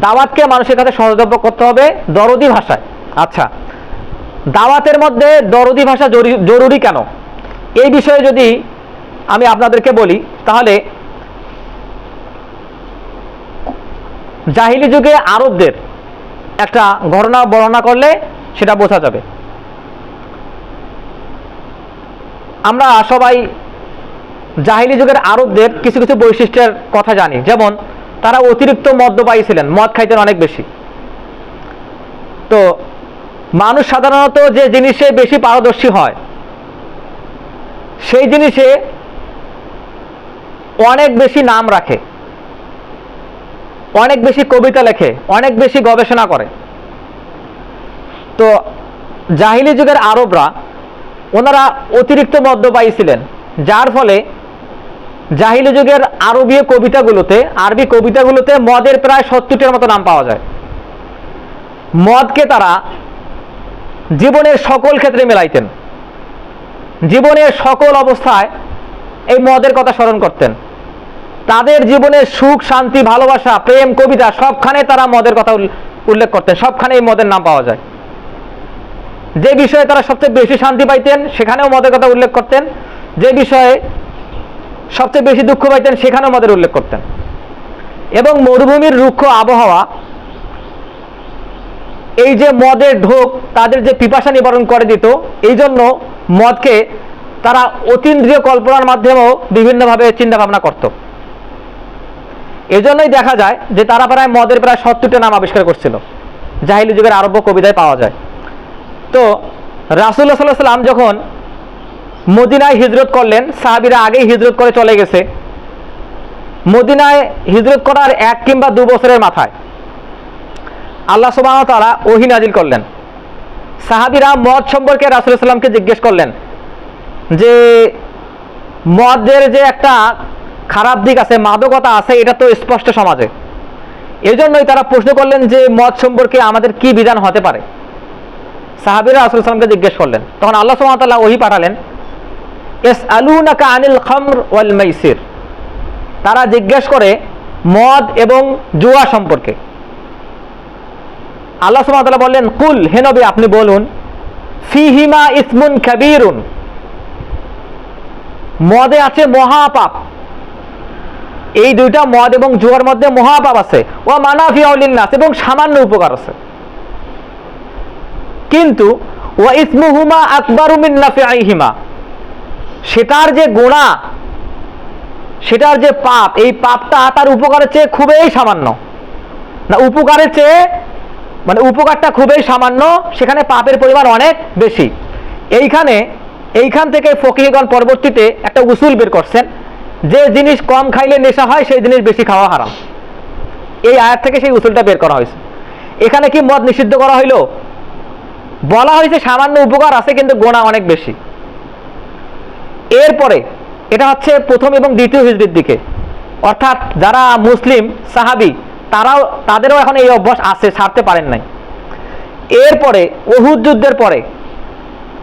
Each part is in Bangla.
দাওয়াতকে মানুষের কাছে সহজলভ্য করতে হবে দরদি ভাষায়। আচ্ছা, দাওয়াতের মধ্যে দরদি ভাষা জরুরি কেন, এই বিষয়ে যদি আমি আপনাদেরকে বলি তাহলে জাহিলি যুগে আরবদের একটা ঘটনা বর্ণনা করলে সেটা বোঝা যাবে। আমরা সবাই জাহিলি যুগের আরবদের কিছু কিছু বৈশিষ্ট্যের কথা জানি, যেমন তারা অতিরিক্ত মদ্যপায়ী ছিলেন, মদ খাইতেন অনেক বেশি। তো মানুষ সাধারণত যে জিনিসে বেশি পারদর্শী হয় সেই জিনিসে অনেক বেশি নাম রাখে, অনেক বেশি কবিতা লেখে, অনেক বেশি গবেষণা করে। তো জাহিলি যুগের আরবরা ওনারা অতিরিক্ত মদ্যপায়ী ছিলেন, যার ফলে জাহিলি যুগের আরবি কবিতাগুলোতে মদের প্রায় 70টার মতো নাম পাওয়া যায়। মদকে তারা জীবনের সকল ক্ষেত্রে মেলাইতেন, জীবনের সকল অবস্থায় এই মদের কথা স্মরণ করতেন। তাদের জীবনের সুখ, শান্তি, ভালোবাসা, প্রেম, কবিতা সবখানে তারা মদের কথা উল্লেখ করতেন, সবখানে এই মদের নাম পাওয়া যায়। যে বিষয়ে তারা সবচেয়ে বেশি শান্তি পাইতেন সেখানেও মদের কথা উল্লেখ করতেন, যে বিষয়ে সবচেয়ে বেশি দুঃখ পাইতেন সেখানেও মদের উল্লেখ করতেন। এবং মরুভূমির রুক্ষ আবহাওয়া এই যে মদের ঢোক তাদের যে পিপাসা নিবারণ করে দিত, এই জন্য মদকে তারা অতীন্দ্রিয় কল্পনার মাধ্যমেও বিভিন্নভাবে চিন্তা ভাবনা করত। এজন্যই দেখা যায় যে তারা মদের প্রায় 70টা নাম আবিষ্কার করছিল, জাহিলি যুগের আরব্য কবিতায় পাওয়া যায়। তো রাসূলুল্লাহ সাল্লাল্লাহু আলাইহি ওয়াসাল্লাম যখন মদিনায় হিজরত করলেন, সাহাবীরা আগেই হিজরত করে চলে গেছে। মদিনায় হিজরত করার 1 কিংবা 2 বছরের মাথায় আল্লাহ সুবহানাহু ওয়া তাআলা ওহী নাজিল করলেন। সাহাবীরা মদ সম্পর্কে রাসূলুল্লাহ সাল্লাল্লাহু আলাইহি ওয়াসাল্লামকে জিজ্ঞেস করলেন যে মদের যে একটা খারাপ দিক আছে, মাদকতা আছে, এটা তো স্পষ্ট সমাজে। এজন্যই তারা প্রশ্ন করলেন যে মদ সম্পর্কে আমাদের কি বিধান হতে পারে। সাহাবীরা রাসূলুল্লাহ সাল্লাল্লাহু আলাইহি ওয়াসাল্লামকে জিজ্ঞেস করলেন, তখন আল্লাহ সুবহানাহু ওয়া তাআলা ওহী পাঠালেন, ইয়াসআলুনাকা আনিল খামর ওয়াল মাইসির। তারা জিজ্ঞেস করে মদ এবং জুয়া সম্পর্কে। আল্লাহ সুবহানাহু ওয়া তাআলা বললেন, কুল, হে নবী আপনি বলুন, ফিহিমা ইসমুন কাবীরুন, মদে আছে মহাপাপ। এই দুইটা, মদ এবং জুয়ার মধ্যে মহাপাপ আছে। ওয়া মানাফিউ লিন-নাস, এবং সামান্য উপকার আছে। কিন্তু ওয়া ইসমুহুমা আকবারু মিন নাফিহিমা, সেটার যে গুনাহ, সেটার যে পাপ, এই পাপটা তার উপকারের চেয়ে খুবই সামান্য। না, উপকারের চেয়ে উপকারটা খুবই সামান্য, সেখানে পাপের পরিমাণ অনেক বেশি। এইখান থেকে ফকিহগণ পরবর্তীতে একটা উসুল বের করছেন, যে জিনিস কম খাইলে নেশা হয় সেই জিনিস বেশি খাওয়া হারাম। এই আয়াত থেকে সেই উসুলটা বের করা হয়েছে। এখানে কি মদ নিষিদ্ধ করা হইল? বলা হয়েছে সামান্য উপকার আছে কিন্তু গুনাহ অনেক বেশি। এরপরে এটা হচ্ছে প্রথম এবং দ্বিতীয় হিজরির দিকে, অর্থাৎ যারা মুসলিম সাহাবী তাদেরও এখন এই অভ্যাস আছে, ছাড়তে পারেন নাই। এরপরে উহুদ যুদ্ধের পরে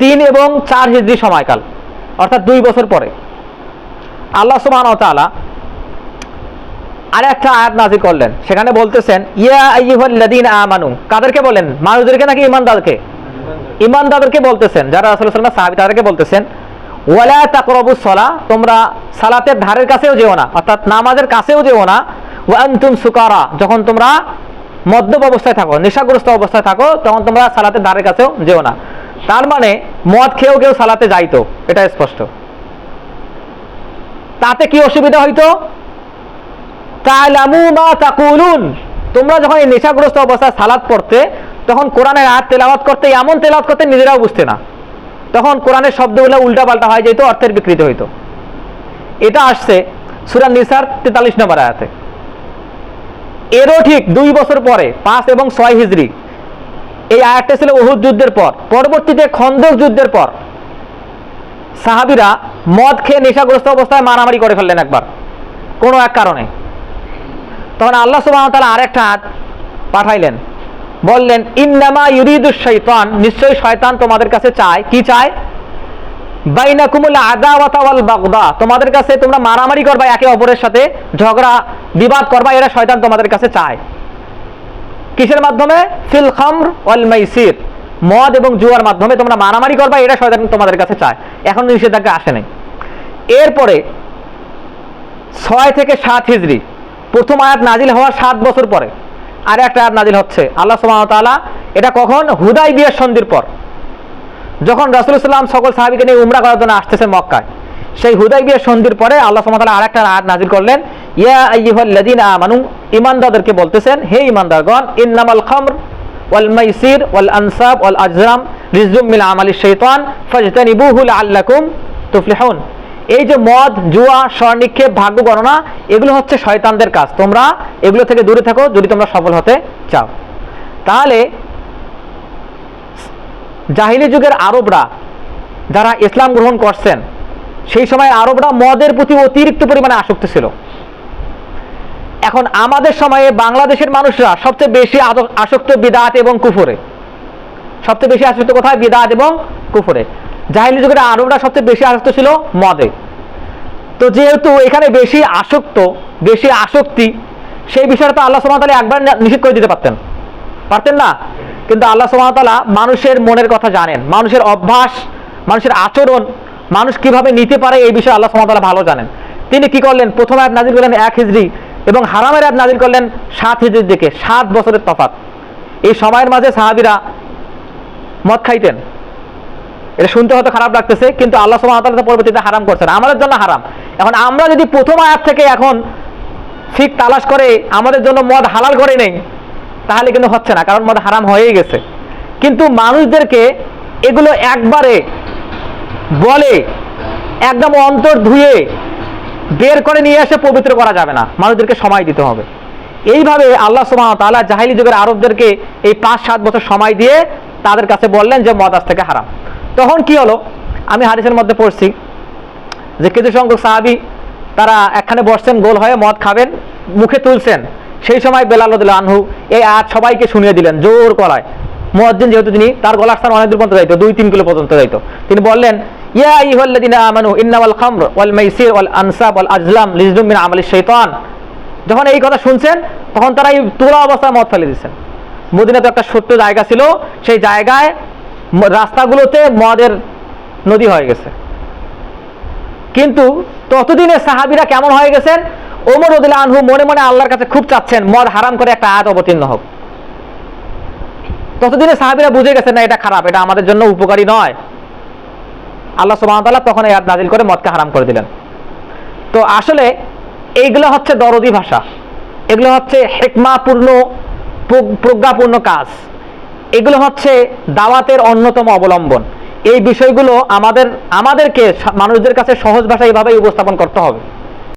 3 এবং 4 হিজরি সময়কাল, অর্থাৎ 2 বছর পরে আল্লাহ সুবহানাহু ওয়া তাআলা আরেকটা আয়াত নাযিল করলেন। সেখানে বলতেছেন, ইয়া আইয়ুহাল্লাযীনা আমানু, কাদেরকে বলেন? মানুষদেরকে নাকি ঈমানদারকে? ঈমানদারদেরকে বলতেছেন, যারা রাসূলুল্লাহ সাল্লাল্লাহু আলাইহি ওয়াসাল্লাম সাহাবী, তাদেরকে বলতেছেন, ওয়ালা তাকরাবুস সালাহ, তোমরা সালাতের ধারের কাছেও যেও না, অর্থাৎ নামাজের কাছেও যেও না, ওয়া আনতুম সুকারা, যখন তোমরা মদ্যপ অবস্থায় থাকো, নেশাগ্রস্ত অবস্থায় থাকো, তখন তোমরা সালাতের ধারের কাছেও যেও না। তার মানে মদ খেয়েও কেউ সালাতে যাইতো, এটা স্পষ্ট। তাতে কি অসুবিধা হইতো? তা'লামু মা তাকুলুন, তোমরা যখন এই নেশাগ্রস্ত অবস্থায় সালাত পড়তে, তখন কোরআনের আয়াত তেলাওয়াত করতে, এমন তেলাওয়াত করতে নিজেরাও বুঝতে না, তখন কোরআনের শব্দগুলো উল্টাপাল্টা হয়ে যেত, অর্থের বিকৃতি হইতো। এটা আসছে সূরা নিসার 43 নম্বর আয়াতে। এরও ঠিক 2 বছর পরে 5 এবং 6 হিজরি, এই আয়াতটা ছিল উহুদ যুদ্ধের পর। পরবর্তীতে খন্দক যুদ্ধের পর সাহাবীরা মদ খেয়ে নেশাগ্রস্ত অবস্থায় মারামারি করে ফেললেন একবার, কোনো এক কারণে। তখন আল্লাহ সুবহানাহু ওয়া তাআলা আরেকটা আয়াত পাঠাইলেন, বললেন, ইন্নামা ইউরিদুশ শাইতান, নিশ্চয়ই শয়তান তোমাদের কাছে চায়, কি চায়? বাইনাকুমুল আদাওয়াতা ওয়াল বাগদা, তোমাদের কাছে তোমরা মারামারি করবা, একে অপরের সাথে ঝগড়া বিবাদ করবা, এরা শয়তান তোমাদের কাছে চায়। কিসের মাধ্যমে? ফিল খামর ওয়াল মাইসির, মদ এবং জুয়ার মাধ্যমে তোমরা মারামারি করবা, এটা শয়তান তোমাদের কাছে চায়। এখন নিষেধাজ্ঞা আসে নাই। এরপরে 6 থেকে 7 হিজরি প্রথম আয়াত নাজিল হওয়ার 7 বছর পরে আর একটা আয়াত নাজিল হচ্ছে। আল্লাহ সুবহানাহু ওয়া তাআলা, এটা কখন? হুদায়বিয়া সন্ধির পর, যখন রাসূলুল্লাহ সাল্লাল্লাহু আলাইহি ওয়াসাল্লাম সকল সাহাবীকে নিয়ে উমরা করার জন্য আসতেছে মক্কায়, সেই হুদায়বিয়া সন্ধির পরে আল্লাহ সুবহানাহু ওয়া তাআলা আরেকটা আয়াত নাজিল করলেন, ইয়া আইয়ুহাল্লাযীনা আমানু, ঈমানদারদেরকে বলতেছেন, হে ঈমানদারগণ, ইন্নামাল খামর ওয়াল মাইসির ওয়াল আনসাব ওয়াল আজলাম রিজজুম মিন আমালিশ শাইতান ফাজতানিবুহু লাআল্লাকুম তুফলিহুন। এই যে মদ, জুয়া, স্বর্ণিক্ষেপ, ভাগ্য গণনা, এগুলো হচ্ছে শয়তানদের কাজ, তোমরা এগুলো থেকে দূরে থাকো যদি তোমরা সফল হতে চাও। তাহলে জাহিলি যুগের আরবরা যারা ইসলাম গ্রহণ করছেন, সেই সময় আরবরা মদের প্রতি অতিরিক্ত পরিমাণে আসক্ত ছিল। এখন আমাদের সময়ে বাংলাদেশের মানুষরা সবচেয়ে বেশি আসক্ত বিদআত এবং কুফরে। সবচেয়ে বেশি আসক্ত কোথায়? বিদআত এবং কুফরে। জাহিলি যুগের আরবরা সবচেয়ে বেশি আসক্ত ছিল মদে। তো যেহেতু এখানে বেশি আসক্তি, সেই বিষয়টা তো আল্লাহ সুবহানাহু ওয়া তাআলা একবার নিষেধ করে দিতে পারতেন না। কিন্তু আল্লাহ সুবহানাহু ওয়া তাআলা মানুষের মনের কথা জানেন, মানুষের অভ্যাস, মানুষের আচরণ, মানুষ কিভাবে নিতে পারে, এই বিষয়ে আল্লাহ সুবহানাহু ওয়া তাআলা ভালো জানেন। তিনি কি করলেন? প্রথম আয়াত নাজিল করলেন 1 হিজরি এবং হারামের আয়াত নাজিল করলেন 7 হিজরির দিকে। 7 বছরের তফাৎ। এই সময়ের মাঝে সাহাবীরা মদ খাইতেন। এটা শুনতে হয়তো খারাপ লাগতেছে, কিন্তু আল্লাহ সুবহানাহু ওয়া তাআলা পরবর্তীতে হারাম করছেন, আমাদের জন্য হারাম। এখন আমরা যদি প্রথম আয়াত থেকে এখন ফিক তালাশ করে আমাদের জন্য মদ হালাল করে নেই, তাহলে কিন্তু হচ্ছে না, কারণ মদ হারাম হয়েই গেছে। কিন্তু মানুষদেরকে এগুলো একবারে বলে একদম অন্তর ধুয়ে বের করে নিয়ে এসে পবিত্র করা যাবে না, মানুষদেরকে সময় দিতে হবে। এইভাবে আল্লাহ সুবহানাহু ওয়া তাআলা জাহিলি যুগের আরবদেরকে এই 5-7 বছর সময় দিয়ে তাদের কাছে বললেন যে মদ আজ থেকে হারাম। তখন কি হলো? আমি হাদিসের মধ্যে পড়ছি যে কিছু সংখ্যক সাহাবী তারা একখানে বসছেন, গোল হয়ে মদ খাবেন, মুখে তুলছেন। সেই সময় বেলাল রাদিয়াল্লাহু আনহু এই আয়াত সবাইকে শুনিয়ে দিলেন জোর গলায়। মুয়াজ্জিন যেহেতু তিনি, তার গলার স্থান অনেক দূর পর্যন্ত যাইতো, 2-3 কিলো পর্যন্ত যাইতো। তিনি বললেন, ইয়া আইয়ুহাল্লাযীনা আমানু ইন্নামাল খামর ওয়াল মাইসির ওয়াল আনসাব ওয়াল আজলাম রিজজুম মিন আমালিশ শাইতান। যখন এই কথা শুনছেন, তখন তারা এই তোলা অবস্থায় মদ ফেলে দিচ্ছেন। মদিনাতে একটা ছোট্ট জায়গা ছিল, সেই জায়গায় রাস্তাগুলোতে মদের নদী হয়ে গেছে। কিন্তু ততদিনে সাহাবীরা কেমন হয়ে গেছেন? ওমর রাদিয়াল্লাহু আনহু মনে মনে আল্লাহর কাছে খুব চাচ্ছেন মদ হারাম করে একটা আয়াত অবতীর্ণ হোক। ততদিনে সাহাবীরা বুঝে গেছেন না, এটা খারাপ, এটা আমাদের জন্য উপকারী নয়। আল্লাহ সুবহানাহু ওয়া তাআলা তখন এই আয়াত নাযিল করে মদকে হারাম করে দিলেন। তো আসলে এইগুলো হচ্ছে দরদি ভাষা, এগুলো হচ্ছে হিকমাপূর্ণ, প্রজ্ঞাপূর্ণ কাজ, এগুলো হচ্ছে দাওয়াতের অন্যতম অবলম্বন। এই বিষয়গুলো আমাদেরকে মানুষদের কাছে সহজ ভাষায় এভাবেই উপস্থাপন করতে হবে।